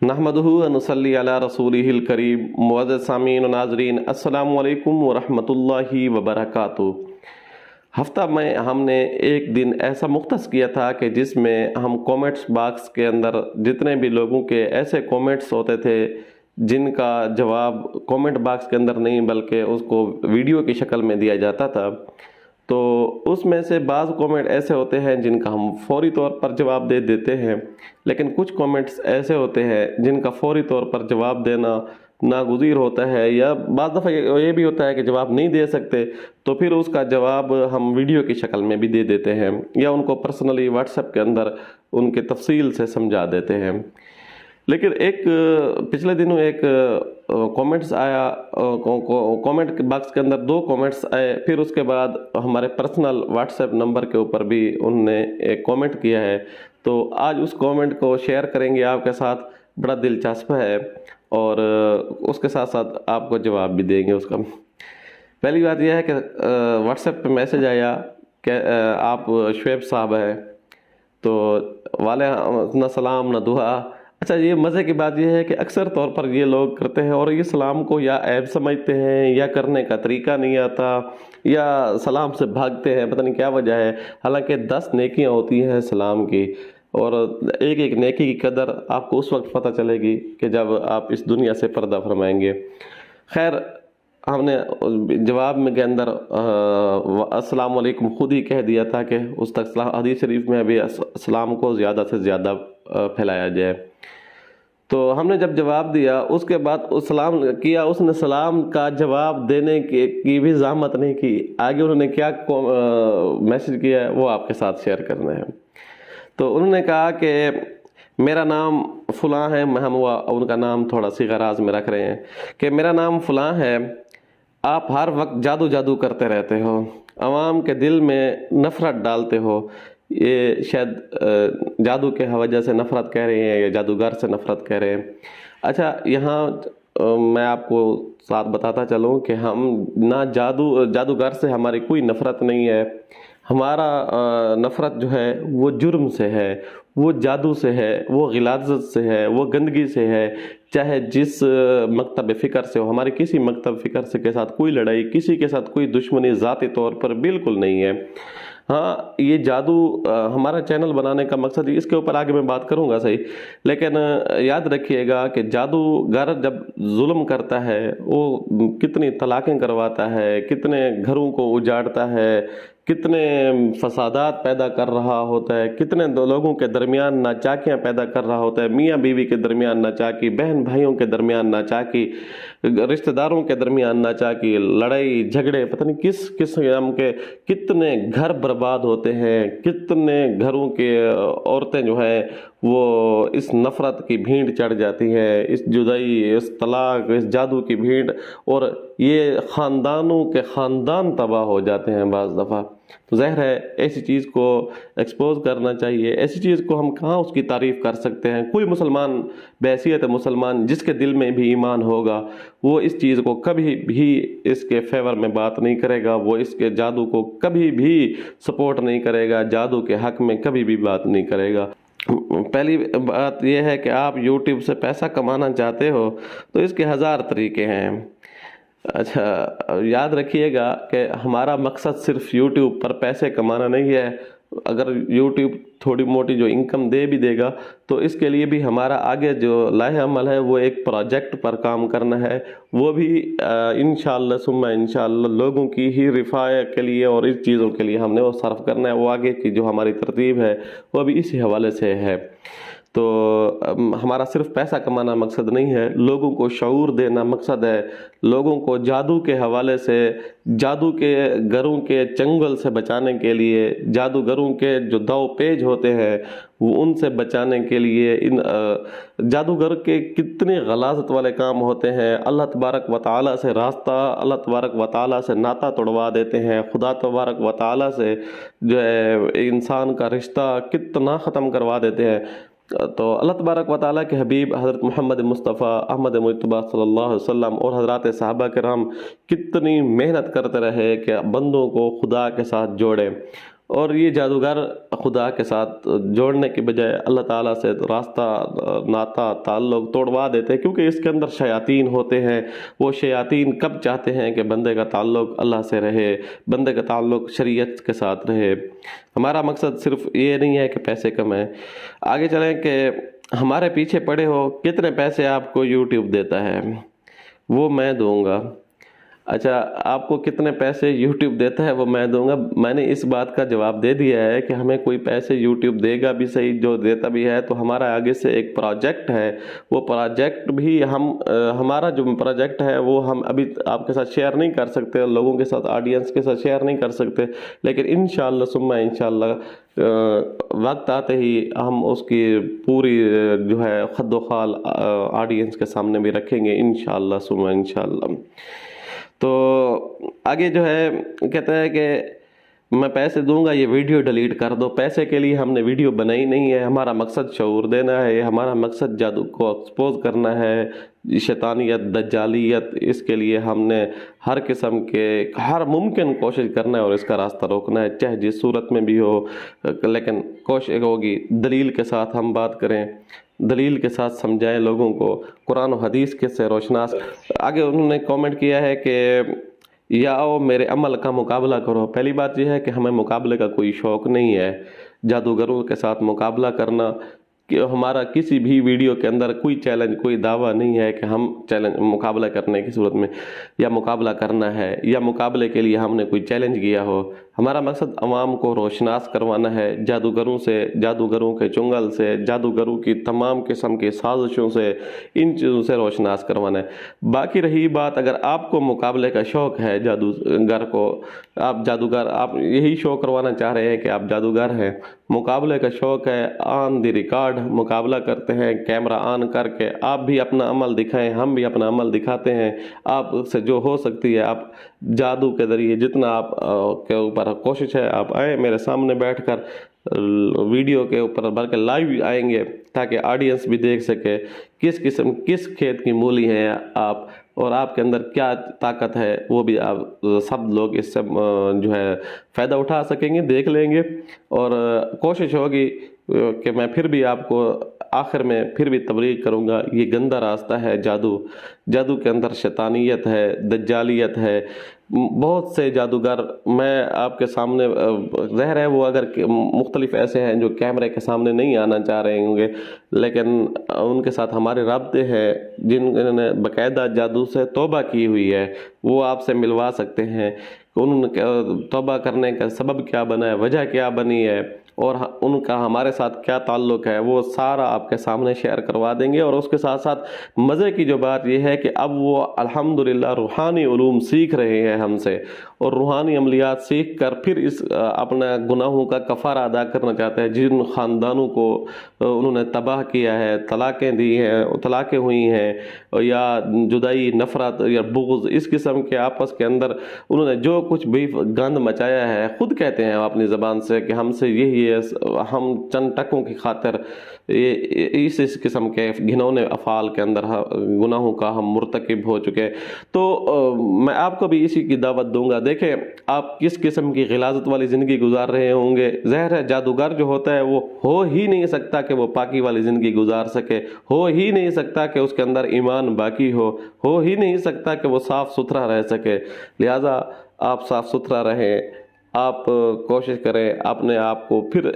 नहमदुहु व नुसल्ली अला रसूलिहिल करीम। मुअज़्ज़ज़ सामीन व नाज़रीन, अस्सलामु अलैकुम व रहमतुल्लाहि व बरकातुहू। हफ्ता में हमने एक दिन ऐसा मुख्तस किया था कि जिसमें हम कमेंट्स बॉक्स के अंदर जितने भी लोगों के ऐसे कमेंट्स होते थे जिनका जवाब कमेंट बॉक्स के अंदर नहीं बल्कि उसको वीडियो की शक्ल में दिया जाता था, तो उसमें से बाज़ कमेंट ऐसे होते हैं जिनका हम फौरी तौर पर जवाब दे देते हैं, लेकिन कुछ कमेंट्स ऐसे होते हैं जिनका फौरी तौर पर जवाब देना नागुज़ीर होता है, या बाज़ दफ़ा ये भी होता है कि जवाब नहीं दे सकते तो फिर उसका जवाब हम वीडियो की शक्ल में भी दे देते हैं या उनको पर्सनली व्हाट्सएप के अंदर उनके तफसील से समझा देते हैं। लेकिन एक पिछले दिनों एक कमेंट्स आया, कमेंट बॉक्स के अंदर 2 कमेंट्स आए, फिर उसके बाद हमारे पर्सनल व्हाट्सएप नंबर के ऊपर भी उन्होंने एक कमेंट किया है। तो आज उस कमेंट को शेयर करेंगे आपके साथ, बड़ा दिलचस्प है और उसके साथ साथ आपको जवाब भी देंगे उसका। पहली बात यह है कि व्हाट्सएप पे मैसेज आया कि आप शुएब साहब हैं, तो वाले न सलाम न दुआ। अच्छा, ये मज़े की बात यह है कि अक्सर तौर पर ये लोग करते हैं और ये सलाम को या ऐब समझते हैं या करने का तरीका नहीं आता या सलाम से भागते हैं, पता नहीं क्या वजह है। हालांकि 10 नेकियां होती हैं सलाम की और एक एक नेकी की कदर आपको उस वक्त पता चलेगी कि जब आप इस दुनिया से पर्दा फरमाएंगे। खैर, हमने जवाब में के अंदर अस्सलाम वालेकुम खुद ही कह दिया था कि उस तक हदीस शरीफ में भी सलाम को ज़्यादा से ज़्यादा फैलाया जाए। तो हमने जब जवाब दिया उसके बाद उस सलाम किया, उसने सलाम का जवाब देने की भी ज़हमत नहीं की। आगे उन्होंने क्या मैसेज किया है वो आपके साथ शेयर करना है। तो उन्होंने कहा कि मेरा नाम फ़लाँ है, हम उनका नाम थोड़ा सी गराज में रख रहे हैं कि मेरा नाम फ़लाँ है, आप हर वक्त जादू जादू करते रहते हो, आवाम के दिल में नफ़रत डालते हो। ये शायद जादू के वजह से नफ़रत कह रहे हैं या जादूगर से नफ़रत कह रहे हैं। अच्छा, यहाँ मैं आपको साथ बताता चलूँ कि हम ना जादूगर से हमारी कोई नफ़रत नहीं है। हमारा नफ़रत जो है वो जुर्म से है, वो जादू से है, वो गिलाज़त से है, वो गंदगी से है। चाहे जिस मकतब फ़िक्र से हो, हमारी किसी मकतब फ़िक्र से के साथ कोई लड़ाई, किसी के साथ कोई दुश्मनी ज़ाती तौर पर बिल्कुल नहीं है। हाँ, ये जादू हमारा चैनल बनाने का मकसद, इसके ऊपर आगे मैं बात करूंगा सही, लेकिन याद रखिएगा कि जादूगर जब जुल्म करता है वो कितनी तलाक़ें करवाता है, कितने घरों को उजाड़ता है, कितने फसादात पैदा कर रहा होता है, कितने दो लोगों के दरमियान नाचाकियाँ पैदा कर रहा होता है, मियाँ बीवी के दरमियान नाचाकी, बहन भाइयों के दरमियान नाचाकी, रिश्तेदारों के दरमियान नाचाकी, लड़ाई झगड़े, पता नहीं किस किस किस्म के कितने घर बर्बाद होते हैं, कितने घरों के औरतें जो हैं वो इस नफ़रत की भीड़ चढ़ जाती है, इस जुदाई, इस तलाक, इस जादू की भीड़, और ये ख़ानदानों के ख़ानदान तबाह हो जाते हैं बाज़ दफ़ा। तो ज़ाहिर है ऐसी चीज़ को एक्सपोज करना चाहिए। ऐसी चीज़ को हम कहाँ उसकी तारीफ़ कर सकते हैं। कोई मुसलमान बहैसियत मुसलमान जिसके दिल में भी ईमान होगा वो इस चीज़ को कभी भी इसके फेवर में बात नहीं करेगा, वो इसके जादू को कभी भी सपोर्ट नहीं करेगा, जादू के हक़ में कभी भी बात नहीं करेगा। पहली बात यह है कि आप YouTube से पैसा कमाना चाहते हो तो इसके 1000 तरीके हैं। अच्छा, याद रखिएगा कि हमारा मकसद सिर्फ YouTube पर पैसे कमाना नहीं है। अगर YouTube थोड़ी मोटी जो इनकम दे भी देगा तो इसके लिए भी हमारा आगे जो लाहे अमल है वो एक प्रोजेक्ट पर काम करना है, वो भी इंशाअल्लाह सुम्मा इंशाअल्लाह लोगों की ही रिफ़ाया के लिए और इस चीज़ों के लिए हमने वो सर्फ करना है। वो आगे की जो हमारी तरतीब है वो भी इसी हवाले से है। तो हमारा सिर्फ पैसा कमाना मकसद नहीं है, लोगों को शऊर देना मकसद है, लोगों को जादू के हवाले से, जादू के घरों के चंगुल से बचाने के लिए, जादूगरों के जो दाव पेज होते हैं वो उनसे बचाने के लिए, इन जादूगर के कितने गलाजत वाले काम होते हैं। अल्लाह तबारक व तआला से रास्ता, अल्लाह तबारक व तआला से नाता तोड़वा देते हैं, खुदा तबारक व तआला से जो है इंसान का रिश्ता कितना ख़त्म करवा देते हैं। तो अल्लाह तबारक व तआला के हबीब हज़रत मोहम्मद मुस्तफ़ा अहमद मुज्तबा सल्लल्लाहु अलैहि वसल्लम और हज़रात सहाबा किराम कितनी मेहनत करते रहे कि बंदों को खुदा के साथ जोड़ें। اور یہ جادوگر خدا کے ساتھ جوڑنے کے بجائے اللہ تعالیٰ سے راستہ ناتا تعلق توڑوا دیتے ہیں، کیونکہ اس کے اندر شیاطین ہوتے ہیں۔ وہ شیاطین کب چاہتے ہیں کہ بندے کا تعلق اللہ سے رہے، بندے کا تعلق شریعت کے ساتھ رہے۔ ہمارا مقصد صرف یہ نہیں ہے کہ پیسے کمائیں۔ آگے چلیں کہ ہمارے پیچھے پڑے ہو، کتنے پیسے آپ کو یوٹیوب دیتا ہے وہ میں دوں گا۔ اچھا، آپ کو کتنے پیسے یوٹیوب دیتا ہے وہ میں دوں گا۔ میں نے اس بات کا جواب دے دیا ہے کہ ہمیں کوئی پیسے یوٹیوب دے گا بھی صحیح، جو دیتا بھی ہے تو ہمارا آگے سے ایک پروجیکٹ ہے، وہ پروجیکٹ بھی ہمارا جو پروجیکٹ ہے وہ ہم ابھی آپ کے ساتھ شیئر نہیں کر سکتے، لوگوں کے ساتھ، آڈینس کے ساتھ شیئر نہیں کر سکتے، لیکن انشاءاللہ ثم انشاءاللہ وقت آتے ہی ہم اس کی پوری جو ہے خد و خال آڈینس کے سامنے بھی رکھیں گے انشاءاللہ ثم انشاءاللہ۔ تو آگے جو ہے کہتا ہے کہ میں پیسے دوں گا، یہ ویڈیو ڈیلیٹ کر دو۔ پیسے کے لیے ہم نے ویڈیو بنائی نہیں ہے، ہمارا مقصد شعور دینا ہے، ہمارا مقصد جادو کو ایکسپوز کرنا ہے، شیطانیت، دجالیت، اس کے لیے ہم نے ہر قسم کے ہر ممکن کوشش کرنا ہے اور اس کا راستہ روکنا ہے، چاہے جس صورت میں بھی ہو، لیکن کوشش ہوگی دلیل کے ساتھ ہم بات کریں، دلیل کے ساتھ سمجھائیں لوگوں کو، قرآن و حدیث کے سے روشناس۔ آگے انہوں نے کامنٹ کیا ہے کہ یا آؤ میرے عمل کا مقابلہ کرو۔ پہلی بات یہ ہے کہ ہمیں مقابلے کا کوئی شوق نہیں ہے، جادوگروں کے ساتھ مقابلہ کرنا، کہ ہمارا کسی بھی ویڈیو کے اندر کوئی چیلنج، کوئی دعویٰ نہیں ہے کہ ہم مقابلہ کرنے کی صورت میں یا مقابلہ کرنا ہے یا مقابلے کے لیے ہم نے کوئی چیلنج کیا ہو۔ ہمارا مقصد عوام کو روشناس کروانا ہے جادوگروں سے، جادوگروں کے چنگل سے، جادوگروں کی تمام قسم کی سازشوں سے، ان چیزوں سے روشناس کروانا ہے۔ باقی رہی بات، اگر آپ کو مقابلے کا شوق ہے، جادوگر کو، آپ جادوگر، آپ یہی شو کروانا چاہ رہے ہیں کہ آپ جادوگر ہیں، مقابلے کا شوق ہے، آن دی ریکارڈ مقابلہ کرتے ہیں، کیمرہ آن کر کے آپ بھی اپنا عمل دکھائیں، ہم بھی اپنا عمل دکھاتے ہیں، آپ سے جو ہو سکتی ہے آپ جادو کے ذریعے جتنا آپ کے اوپر کوشش ہے آپ آئیں میرے سامنے بیٹھ کر ویڈیو کے اوپر، بلکہ لائیو آئیں گے تاکہ آڈینس بھی دیکھ سکے کس کھیت کی مولی ہیں آپ، اور آپ کے اندر کیا طاقت ہے، وہ بھی آپ سب لوگ اس سے جو ہے فائدہ اٹھا سکیں گے، دیکھ لیں گے۔ اور کوشش ہوگی کہ میں پھر بھی آپ کو آخر میں پھر بھی تبلیغ کروں گا، یہ گندا راستہ ہے جادو کے اندر شیطانیت ہے، دجالیت ہے۔ بہت سے جادوگر میں آپ کے سامنے ظاہر ہے وہ اگر مختلف ایسے ہیں جو کیمرے کے سامنے نہیں آنا چاہ رہے ہوں گے، لیکن ان کے ساتھ ہمارے رابطے ہیں، جن نے باقاعدہ جادو سے توبہ کی ہوئی ہے، وہ آپ سے ملوا سکتے ہیں کہ انہوں نے توبہ کرنے کا سبب کیا بنا ہے، وجہ کیا بنی ہے، اور ان کا ہمارے ساتھ کیا تعلق ہے، وہ سارا آپ کے سامنے شیئر کروا دیں گے۔ اور اس کے ساتھ ساتھ مزے کی جو بات یہ ہے کہ اب وہ الحمدللہ روحانی علوم سیکھ رہے ہیں ہم سے، اور روحانی عملیات سیکھ کر پھر اس اپنا گناہوں کا کفارہ ادا کرنا چاہتے ہیں۔ جن خاندانوں کو انہوں نے تباہ کیا ہے، طلاقیں دی ہیں، طلاقیں ہوئی ہیں، یا جدائی، نفرت یا بغض، اس قسم کے آپس کے اندر انہوں نے جو کچھ بھی گند مچایا ہے، خود کہتے ہیں اپنی زبان سے کہ ہم سے یہی ہے، ہم چند ٹکوں کی خاطر اس قسم کے گھنونے افعال کے اندر گناہوں کا ہم مرتکب ہو چکے۔ تو میں آپ کو بھی اسی کی دعوت دوں گا، دیکھیں آپ کس قسم کی غلاظت والی زندگی گزار رہے ہوں گے۔ ظاہر ہے جادوگر جو ہوتا ہے وہ ہو ہی نہیں سکتا کہ وہ پاکی والی زندگی گزار سکے، ہو ہی نہیں سکتا کہ اس کے اندر ایمان باقی ہو ہی نہیں سکتا کہ وہ صاف ستھرا رہ سکے۔ لہٰذا آپ صاف ستھرا رہیں، آپ کوشش کریں اپنے آپ کو پھر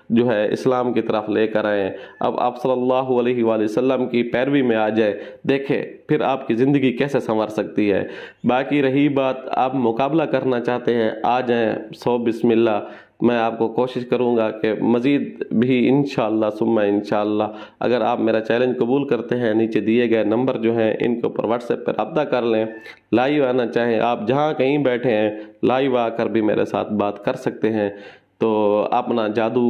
جو ہے اسلام کی طرف لے کر آئیں، اب آپ صلی اللہ علیہ وآلہ وسلم کی پیروی میں آ جائیں، دیکھیں پھر آپ کی زندگی کیسے سنور سکتی ہے۔ باقی رہی بات آپ مقابلہ کرنا چاہتے ہیں، آ جائیں، سو بسم اللہ۔ میں آپ کو کوشش کروں گا کہ مزید بھی انشاءاللہ ثم انشاءاللہ اگر آپ میرا چیلنج قبول کرتے ہیں، نیچے دیے گئے نمبر جو ہیں ان کے اوپر واٹس ایپ پر رابطہ کر لیں، لائیو آنا چاہیں، آپ جہاں کہیں بیٹھے ہیں لائیو آ کر بھی میرے ساتھ بات کر سکتے ہیں۔ تو اپنا جادو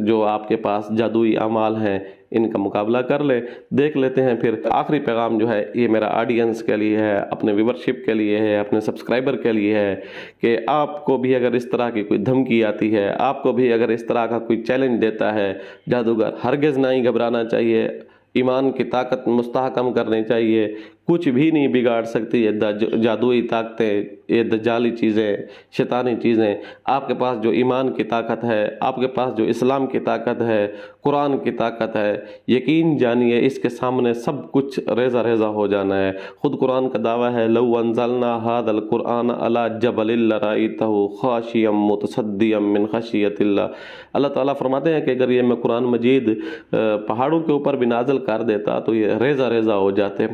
جو آپ کے پاس جادوئی اعمال ہیں ان کا مقابلہ کر لیں، دیکھ لیتے ہیں۔ پھر آخری پیغام جو ہے یہ میرا آڈینس کے لیے ہے، اپنے ویورشپ کے لیے ہے، اپنے سبسکرائبر کے لیے ہے کہ آپ کو بھی اگر اس طرح کی کوئی دھمکی آتی ہے، آپ کو بھی اگر اس طرح کا کوئی چیلنج دیتا ہے جادوگر، ہرگز نہیں گھبرانا چاہیے، ایمان کی طاقت مستحکم کرنی چاہیے، कुछ भी नहीं बिगाड़ सकती ये जादुई ताकतें, ये दज्जाली चीज़ें, शैतानी चीज़ें। आपके पास जो ईमान की ताकत है, आपके पास जो इस्लाम की ताकत है, कुरान की ताकत है, यकीन जानिए इसके सामने सब कुछ रेज़ा रेज़ा हो जाना है। ख़ुद कुरान का दावा है, लौ अंज़लना हाज़ल कुरआन अला जबलिन लरअयतहु ख़ाशियम मुतसद्दियम मिन ख़शियतिल्लाह। अल्लाह ताला फरमाते हैं कि अगर ये मैं कुरान मजीद पहाड़ों के ऊपर भी नाज़िल कर देता तो ये रेज़ा रेज़ा हो जाते।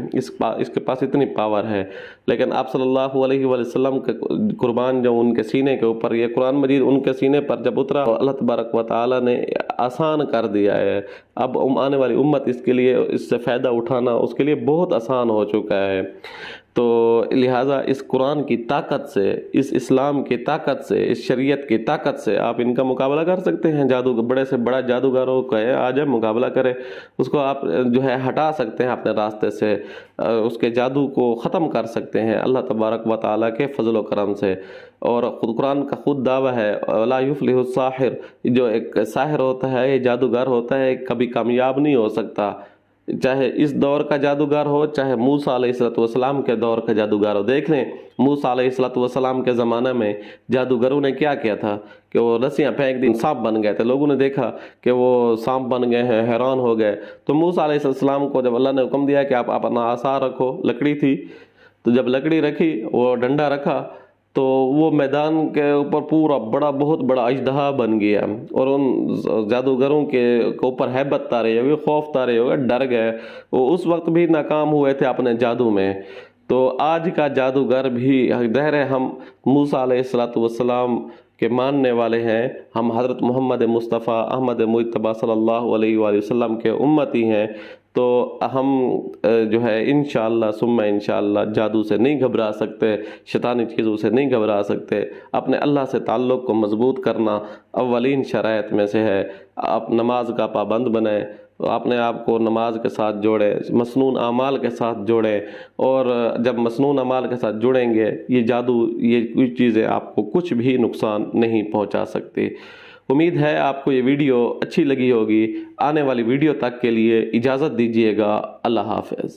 इसके पास इतनी पावर है। लेकिन आप सल्लल्लाहु अलैहि वसल्लम के कुर्बान जो उनके सीने के ऊपर, ये कुरान मजीद उनके सीने पर जब उतरा, अल्लाह तबारक व तआला ने आसान कर दिया है। अब आने वाली उम्मत इसके लिए, इससे फ़ायदा उठाना उसके लिए बहुत आसान हो चुका है। तो लिहाजा इस कुरान की ताकत से, इस इस्लाम की ताकत से, इस शरीयत की ताकत से आप इनका मुकाबला कर सकते हैं। जादू, बड़े से बड़ा जादूगर हो कहे आ जाए मुकाबला करे, उसको आप जो है हटा सकते हैं अपने रास्ते से, उसके जादू को ख़त्म कर सकते हैं अल्लाह तबारक व तआला के फजल व करम से। और खुद कुरान का खुद दावा है, ला युफ्लिहु साहिर, जो एक साहिर होता है, ये जादूगर होता है, कभी कामयाब नहीं हो सकता। चाहे इस दौर का जादूगर हो, चाहे मूसा अलैहिस्सलाम के दौर का जादूगर हो। देख लें मूसा अलैहिस्सलाम के ज़माने में जादूगरों ने क्या किया था कि वो रस्सियाँ फेंक दी, सांप बन गए थे। लोगों ने देखा कि वो सांप बन गए हैं, हैरान हो गए। तो मूसा अलैहिस्सलाम को जब अल्लाह ने हुक्म दिया कि आप अपना आसा रखो, लकड़ी थी, तो जब लकड़ी रखी, वो डंडा रखा, तो वो मैदान के ऊपर पूरा बहुत बड़ा अजदहा बन गया। और उन जादूगरों के ऊपर हैबत तारे हो गए, खौफ तारे हो गए, डर गए। वो उस वक्त भी नाकाम हुए थे अपने जादू में। तो आज का जादूगर भी, ज़ाहिर है हम मूसा अलैहिस्सलाम के मानने वाले हैं, हम हज़रत मोहम्मद मुस्तफ़ा अहमद मुज्तबा सल्लल्लाहु अलैहि वसल्लम के उम्मती हैं। तो हम जो है इंशाअल्लाह सुम्मा इंशाअल्लाह जादू से नहीं घबरा सकते, शैतानी चीज़ों से नहीं घबरा सकते। अपने अल्लाह से ताल्लुक़ को मज़बूत करना अव्वलीन शराइत में से है। आप नमाज का पाबंद बने, अपने आप को नमाज के साथ जोड़ें, मसनून आमाल के साथ जोड़ें। और जब मसनून आमाल के साथ जुड़ेंगे, ये जादू, ये कुछ चीज़ें आपको कुछ भी नुकसान नहीं पहुंचा सकती। उम्मीद है आपको ये वीडियो अच्छी लगी होगी। आने वाली वीडियो तक के लिए इजाज़त दीजिएगा। अल्लाह हाफ़िज़।